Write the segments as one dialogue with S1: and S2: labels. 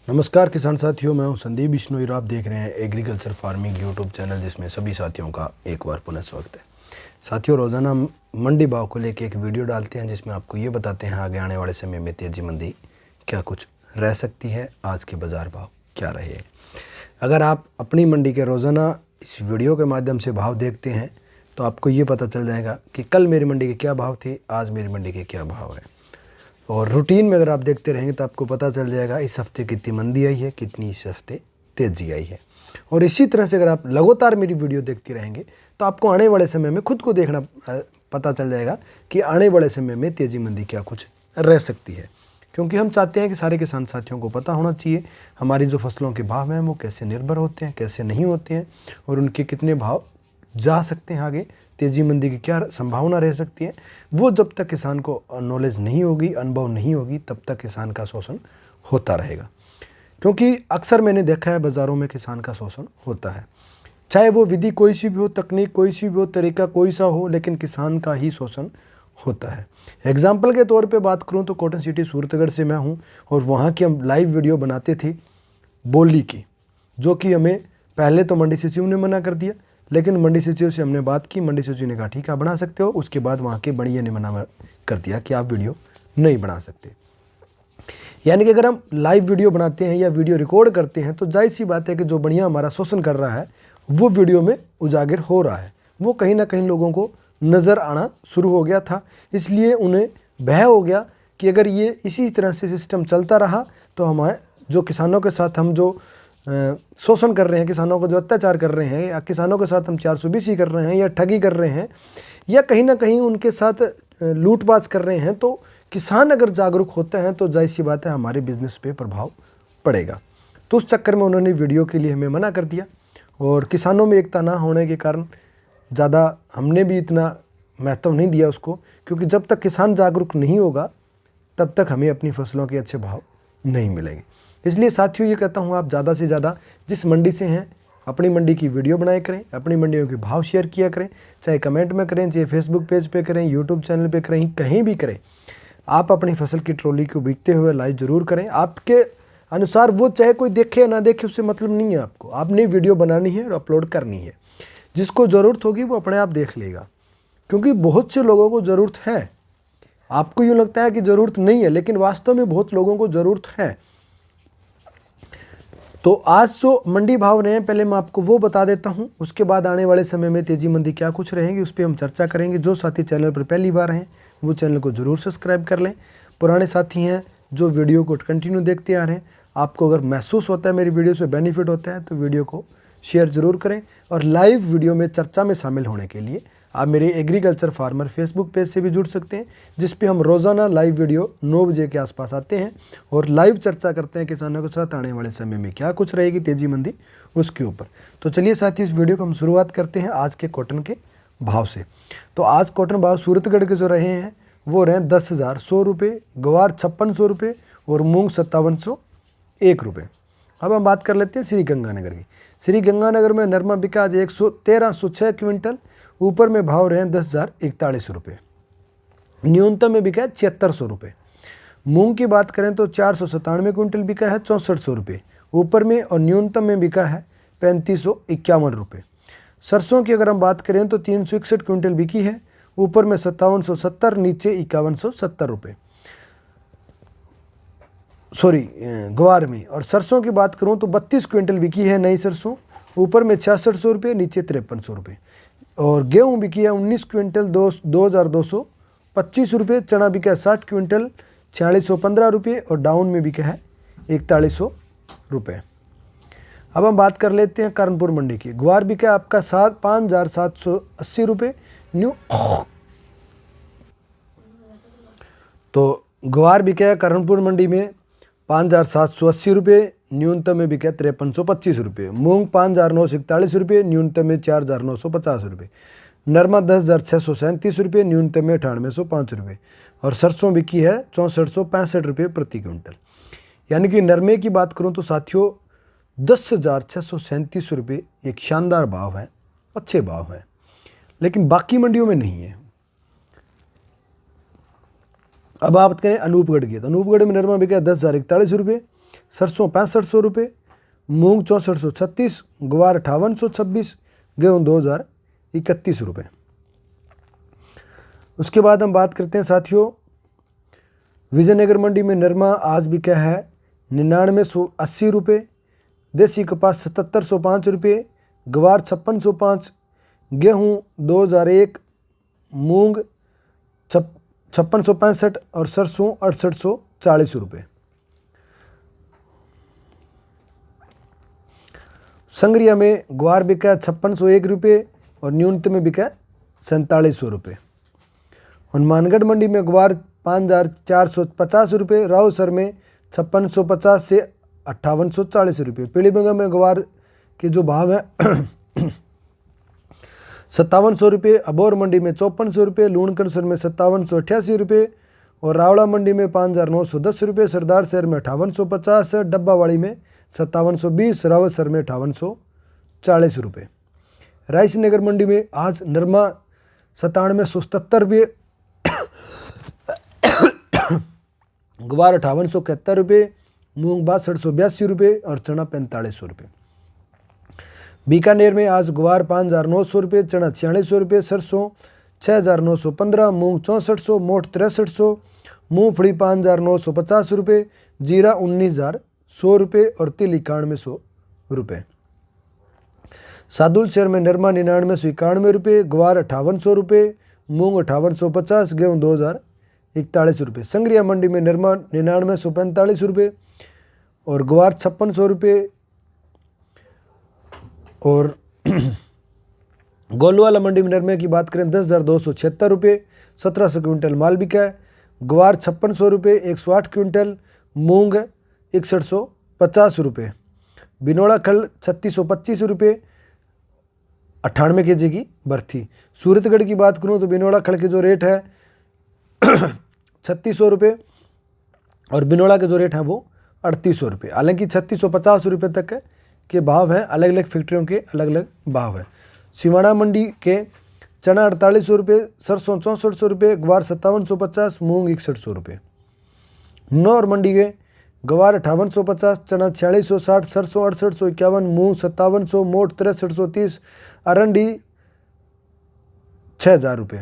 S1: नमस्कार किसान साथियों, मैं हूं संदीप बिश्नोई और आप देख रहे हैं एग्रीकल्चर फार्मिंग यूट्यूब चैनल, जिसमें सभी साथियों का एक बार पुनः स्वागत है। साथियों, रोज़ाना मंडी भाव को लेकर एक वीडियो डालते हैं जिसमें आपको ये बताते हैं आगे आने वाले समय में तेज़ी मंदी क्या कुछ रह सकती है, आज के बाज़ार भाव क्या रहे हैं। अगर आप अपनी मंडी के रोज़ाना इस वीडियो के माध्यम से भाव देखते हैं तो आपको ये पता चल जाएगा कि कल मेरी मंडी के क्या भाव थे, आज मेरी मंडी के क्या भाव है। और रूटीन में अगर आप देखते रहेंगे तो आपको पता चल जाएगा इस हफ्ते कितनी मंदी आई है, कितनी इस हफ्ते तेज़ी आई है। और इसी तरह से अगर आप लगातार मेरी वीडियो देखते रहेंगे तो आपको आने वाले समय में खुद को देखना पता चल जाएगा कि आने वाले समय में तेज़ी मंदी क्या कुछ रह सकती है। क्योंकि हम चाहते हैं कि सारे किसान साथियों को पता होना चाहिए हमारी जो फसलों के भाव हैं वो कैसे निर्भर होते हैं, कैसे नहीं होते हैं, और उनके कितने भाव जा सकते हैं आगे, तेज़ी मंदी की क्या संभावना रह सकती है। वो जब तक किसान को नॉलेज नहीं होगी, अनुभव नहीं होगी, तब तक किसान का शोषण होता रहेगा। क्योंकि अक्सर मैंने देखा है बाज़ारों में किसान का शोषण होता है, चाहे वो विधि कोई सी भी हो, तकनीक कोई सी भी हो, तरीका कोई सा हो, लेकिन किसान का ही शोषण होता है। एग्जाम्पल के तौर पे बात करूँ तो कॉटन सिटी सूरतगढ़ से मैं हूँ और वहाँ की हम लाइव वीडियो बनाते थे बोली की, जो कि हमें पहले तो मंडी सचिव ने मना कर दिया, लेकिन मंडी सचिव से हमने बात की, मंडी सचिव ने कहा ठीक है बना सकते हो। उसके बाद वहाँ के बढ़िया ने मना कर दिया कि आप वीडियो नहीं बना सकते। यानी कि अगर हम लाइव वीडियो बनाते हैं या वीडियो रिकॉर्ड करते हैं तो जाहिर सी बात है कि जो बढ़िया हमारा शोषण कर रहा है वो वीडियो में उजागर हो रहा है, वो कहीं ना कहीं लोगों को नज़र आना शुरू हो गया था। इसलिए उन्हें भय हो गया कि अगर ये इसी तरह से सिस्टम चलता रहा तो हमारे जो किसानों के साथ हम जो शोषण कर रहे हैं, किसानों को जो अत्याचार कर रहे हैं, या किसानों के साथ हम 420 कर रहे हैं या ठगी कर रहे हैं या कहीं ना कहीं उनके साथ लूटपाट कर रहे हैं, तो किसान अगर जागरूक होते हैं तो जाहिर सी बात है हमारे बिजनेस पे प्रभाव पड़ेगा। तो उस चक्कर में उन्होंने वीडियो के लिए हमें मना कर दिया और किसानों में एकता ना होने के कारण ज़्यादा हमने भी इतना महत्व नहीं दिया उसको, क्योंकि जब तक किसान जागरूक नहीं होगा तब तक हमें अपनी फसलों के अच्छे भाव नहीं मिलेंगे। इसलिए साथियों ये कहता हूँ आप ज़्यादा से ज़्यादा जिस मंडी से हैं अपनी मंडी की वीडियो बनाया करें, अपनी मंडियों के भाव शेयर किया करें, चाहे कमेंट में करें, चाहे फेसबुक पेज पे करें, यूट्यूब चैनल पे करें, कहीं भी करें। आप अपनी फसल की ट्रॉली को बिकते हुए लाइव ज़रूर करें। आपके अनुसार वो चाहे कोई देखे या ना देखे उससे मतलब नहीं है, आपने वीडियो बनानी है और अपलोड करनी है। जिसको ज़रूरत होगी वो अपने आप देख लेगा, क्योंकि बहुत से लोगों को ज़रूरत है। आपको यूँ लगता है कि ज़रूरत नहीं है, लेकिन वास्तव में बहुत लोगों को ज़रूरत है। तो आज जो मंडी भाव रहे हैं पहले मैं आपको वो बता देता हूं, उसके बाद आने वाले समय में तेज़ी मंदी क्या कुछ रहेंगी उस पर हम चर्चा करेंगे। जो साथी चैनल पर पहली बार हैं वो चैनल को ज़रूर सब्सक्राइब कर लें। पुराने साथी हैं जो वीडियो को कंटिन्यू देखते आ रहे हैं, आपको अगर महसूस होता है मेरी वीडियो से बेनिफिट होता है तो वीडियो को शेयर ज़रूर करें। और लाइव वीडियो में चर्चा में शामिल होने के लिए आप मेरे एग्रीकल्चर फार्मर फेसबुक पेज से भी जुड़ सकते हैं, जिस पे हम रोज़ाना लाइव वीडियो 9 बजे के आसपास आते हैं और लाइव चर्चा करते हैं किसानों के साथ आने वाले समय में क्या कुछ रहेगी तेज़ी मंदी उसके ऊपर। तो चलिए साथी इस वीडियो को हम शुरुआत करते हैं आज के कॉटन के भाव से। तो आज कॉटन भाव सूरतगढ़ के जो रहे हैं वो रहे 10,100 रुपये, गवार 5600 रुपये और मूँग 5701 रुपये। अब हम बात कर लेते हैं श्री गंगानगर की। श्री गंगानगर में नरमा बिका आज 1306 क्विंटल, ऊपर में भाव रहे 10,041 रुपये, न्यूनतम में बिका है 7600 रुपये। मूंग की बात करें तो 497 क्विंटल बिका है 6400 रुपये ऊपर में, और न्यूनतम में बिका है 3551 रुपये। सरसों की अगर हम बात करें तो 361 क्विंटल बिकी है, ऊपर में 5770, नीचे 5170 रुपये, सॉरी ग्वार में। और सरसों की बात करूं तो 32 क्विंटल बिकी है नई सरसों, ऊपर में 6600 रुपये, नीचे 5300 रुपये। और गेहूँ बिकी है 19 क्विंटल 2225 रुपये, चना बिका है 60 क्विंटल 4615 रुपये और डाउन में बिका है 4100 रुपये। अब हम बात कर लेते हैं कानपुर मंडी की। ग्वार बिका है आपका 5780 रुपये न्यू, तो ग्वार बिका है कानपुर मंडी में 5780 रुपये, न्यूनतम में बिका 5325 रुपये। मूंग 5941 रुपये, न्यूनतम में 4950 रुपये। नरमा 10,637 रुपये, न्यूनतम में 9805 रुपये। और सरसों बिकी है 6465 रुपये प्रति क्विंटल। यानी कि नरमे की बात करूं तो साथियों 10,637 रुपये एक शानदार भाव है, अच्छे भाव हैं, लेकिन बाकी मंडियों में नहीं है। अब बात करें अनूपगढ़ की, तो अनूपगढ़ में नरमा बिका 10,041 रुपये, सरसों 6500 रुपये, मूंग 6436, ग्वार 5826, गेहूँ 2031 रुपये। उसके बाद हम बात करते हैं साथियों, विजयनगर मंडी में नरमा आज बिका है 9980 रुपये, देसी कपास 7705 रुपये, ग्वार 5605, गेहूँ 2001, मूंग 5665 और सरसों 6840 रुपये। संग्रिया में ग्वार बिका 5601 रुपये और न्यूनतम में बिका 4700 रुपये। हनुमानगढ़ मंडी में ग्वार 5450 रुपये, रावसर में 5650 से 5840 रुपये। पीलीभंगा में ग्वार के जो भाव है 5700 रुपये, अबोर मंडी में 5400 रुपये, लूणकरसर में 5788 रुपये और रावड़ा मंडी में 5910 रुपये, सरदार शहर में 5850, डब्बावाड़ी में 5720, रावतसर में 5840 रुपये। रायसीनगर मंडी में आज नरमा 9777 रुपये, ग्वार 5871 रुपये, मूंग 6282 रुपये और चना 4500 रुपये। बीकानेर में आज ग्वार 5900 रुपये, चना 4600 रुपये, सरसों 6915, मूंग 6400, मोठ 6300, मूंगफली 5950 रुपये, जीरा 19100 रुपये और तिल 9100 रुपये। सादुल शहर में नरमा 9991 रुपये, ग्वार 5800 रुपये, मूंग 5850, गेहूँ 2041 रुपये। संग्रिया मंडी में नरमा 9945 रुपये और ग्वार 5600 रुपये और गोलवाला मंडी में नरमे की बात करें 10,276 रुपये, 1700 क्विंटल माल बिका है। ग्वार 5600 रुपये, 108 क्विंटल, मूंग 6150 रुपये। बिनोड़ा खल 3625 रुपये, 98 kg की बर्थी। सूरतगढ़ की बात करूं तो बिनोड़ा खल के जो रेट है 3600 रुपये और बिनोड़ा के जो रेट है वो 3800 रुपये। हालांकि 3650 रुपये तक के भाव हैं, अलग अलग फैक्ट्रियों के अलग अलग भाव हैं। सिवाड़ा मंडी के चना 4800 रुपये, सरसों 6400 रुपये, ग्वार 5750, मूंग 6100 रुपये। नौर मंडी के ग्वार 5850, चना 4660, सरसों 6851, मूंग 5700, मोठ 6330, अरंडी 6000 रुपये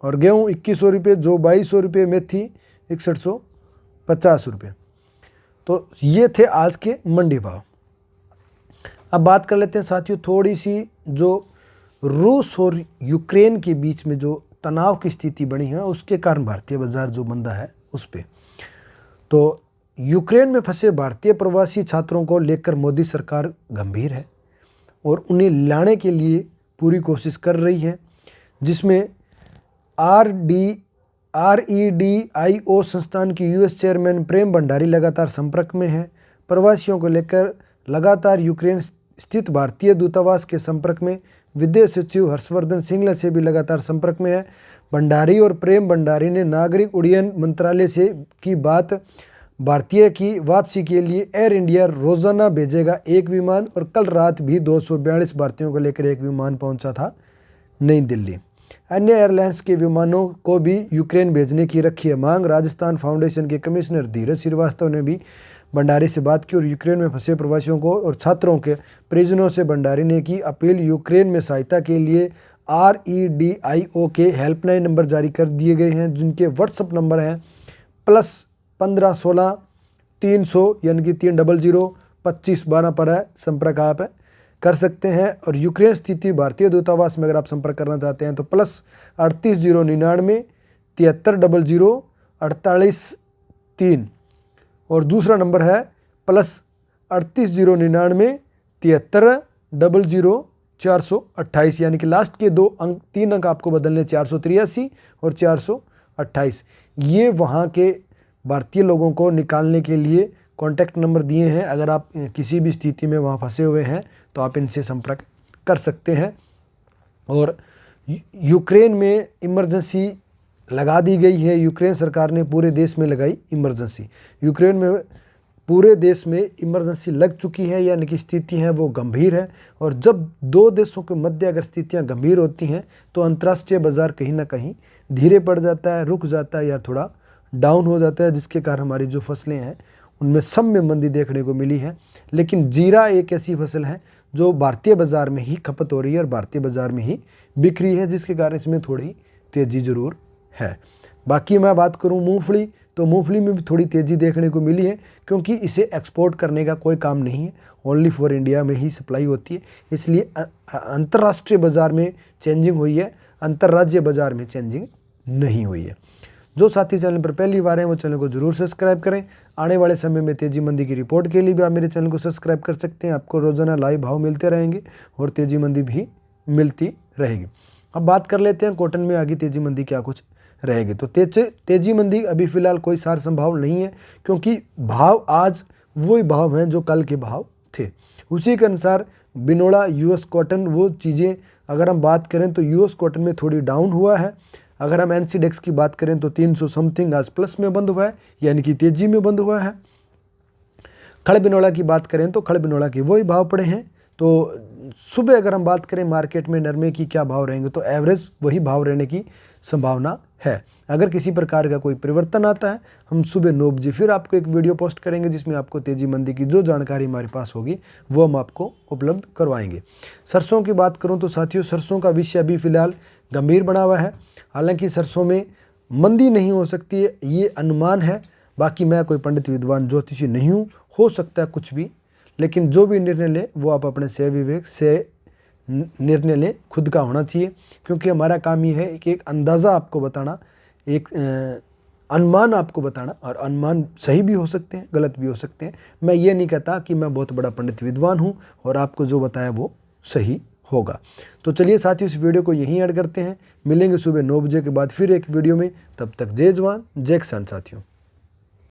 S1: और गेहूँ 2100 रुपये, जो 2200 रुपये, मेथी 6150 रुपये। तो ये थे आज के मंडी भाव। अब बात कर लेते हैं साथियों थोड़ी सी जो रूस और यूक्रेन के बीच में जो तनाव की स्थिति बनी है उसके कारण भारतीय बाजार जो मंदा है उस पर। तो यूक्रेन में फंसे भारतीय प्रवासी छात्रों को लेकर मोदी सरकार गंभीर है और उन्हें लाने के लिए पूरी कोशिश कर रही है, जिसमें REDIO संस्थान की यूएस चेयरमैन प्रेम भंडारी लगातार संपर्क में है। प्रवासियों को लेकर लगातार यूक्रेन स्थित भारतीय दूतावास के संपर्क में, विदेश सचिव हर्षवर्धन श्रृंगला से भी लगातार संपर्क में है। भंडारी और प्रेम भंडारी ने नागरिक उड्डयन मंत्रालय से की बात, भारतीय की वापसी के लिए एयर इंडिया रोजाना भेजेगा एक विमान और कल रात भी 242 भारतीयों को लेकर एक विमान पहुंचा था नई दिल्ली। अन्य एयरलाइंस के विमानों को भी यूक्रेन भेजने की रखी है मांग। राजस्थान फाउंडेशन के कमिश्नर धीरज श्रीवास्तव ने भी भंडारी से बात की और यूक्रेन में फंसे प्रवासियों को और छात्रों के परिजनों से भंडारी ने की अपील। यूक्रेन में सहायता के लिए REDIO के हेल्पलाइन नंबर जारी कर दिए गए हैं, जिनके व्हाट्सएप नंबर हैं +15 16 300 यानी कि 300 25 12 पर है। संपर्क आप कर सकते हैं। और यूक्रेन स्थिति भारतीय दूतावास में अगर आप संपर्क करना चाहते हैं तो +38 099 7300 48 3 और दूसरा नंबर है +38 099 7300 428 यानी कि लास्ट के 3 अंक आपको बदलने 483 और 428। ये वहाँ के भारतीय लोगों को निकालने के लिए कॉन्टैक्ट नंबर दिए हैं। अगर आप किसी भी स्थिति में वहाँ फंसे हुए हैं तो आप इनसे संपर्क कर सकते हैं। और यूक्रेन में इमरजेंसी लगा दी गई है। यूक्रेन सरकार ने पूरे देश में लगाई इमरजेंसी। यूक्रेन में पूरे देश में इमरजेंसी लग चुकी है, यानी कि स्थिति है वो गंभीर है। और जब दो देशों के मध्य अगर स्थितियां गंभीर होती हैं तो अंतर्राष्ट्रीय बाजार कहीं ना कहीं धीरे पड़ जाता है, रुक जाता है या थोड़ा डाउन हो जाता है, जिसके कारण हमारी जो फसलें हैं उनमें सब में मंदी देखने को मिली है। लेकिन जीरा एक ऐसी फसल है जो भारतीय बाज़ार में ही खपत हो रही है और भारतीय बाज़ार में ही बिक रही है, जिसके कारण इसमें थोड़ी तेज़ी ज़रूर है। बाकी मैं बात करूं मूंगफली, तो मूंगफली में भी थोड़ी तेज़ी देखने को मिली है, क्योंकि इसे एक्सपोर्ट करने का कोई काम नहीं है, ओनली फॉर इंडिया में ही सप्लाई होती है, इसलिए अंतर्राष्ट्रीय बाज़ार में चेंजिंग हुई है, अंतर्राज्यीय बाज़ार में चेंजिंग नहीं हुई है। जो साथी चैनल पर पहली बार हैं वो चैनल को जरूर सब्सक्राइब करें। आने वाले समय में तेज़ी मंदी की रिपोर्ट के लिए भी आप मेरे चैनल को सब्सक्राइब कर सकते हैं। आपको रोज़ाना लाइव भाव मिलते रहेंगे और तेज़ी मंदी भी मिलती रहेगी। अब बात कर लेते हैं कॉटन में आगे तेज़ी मंदी क्या कुछ रहेगी। तो तेज़ी मंदी अभी फ़िलहाल कोई सार संभाव नहीं है, क्योंकि भाव आज वही भाव हैं जो कल के भाव थे। उसी के अनुसार बिनोड़ा, यूएस कॉटन, वो चीज़ें अगर हम बात करें तो यूएस कॉटन में थोड़ी डाउन हुआ है। अगर हम एनसीडेक्स की बात करें तो 300 समथिंग आज प्लस में बंद हुआ है, यानी कि तेज़ी में बंद हुआ है। खड़ बिनोड़ा की बात करें तो खड़ बिनोड़ा के वही भाव पड़े हैं। तो सुबह अगर हम बात करें मार्केट में नरमे की क्या भाव रहेंगे, तो एवरेज वही भाव रहने की संभावना है। अगर किसी प्रकार का कोई परिवर्तन आता है, हम सुबह 9 बजे फिर आपको एक वीडियो पोस्ट करेंगे, जिसमें आपको तेज़ी मंदी की जो जानकारी हमारे पास होगी वो हम आपको उपलब्ध करवाएंगे। सरसों की बात करूं तो साथियों, सरसों का विषय अभी फ़िलहाल गंभीर बना हुआ है। हालांकि सरसों में मंदी नहीं हो सकती है, ये अनुमान है। बाकी मैं कोई पंडित विद्वान ज्योतिषी नहीं हूँ, हो सकता है कुछ भी, लेकिन जो भी निर्णय ले वो आप अपने से विवेक से निर्णय लें, खुद का होना चाहिए। क्योंकि हमारा काम ये है कि एक अंदाज़ा आपको बताना, एक अनुमान आपको बताना, और अनुमान सही भी हो सकते हैं, गलत भी हो सकते हैं। मैं ये नहीं कहता कि मैं बहुत बड़ा पंडित विद्वान हूँ और आपको जो बताया वो सही होगा। तो चलिए साथियों, इस वीडियो को यहीं ऐड करते हैं। मिलेंगे सुबह 9 बजे के बाद फिर एक वीडियो में। तब तक जय जवान जय किसान साथियों।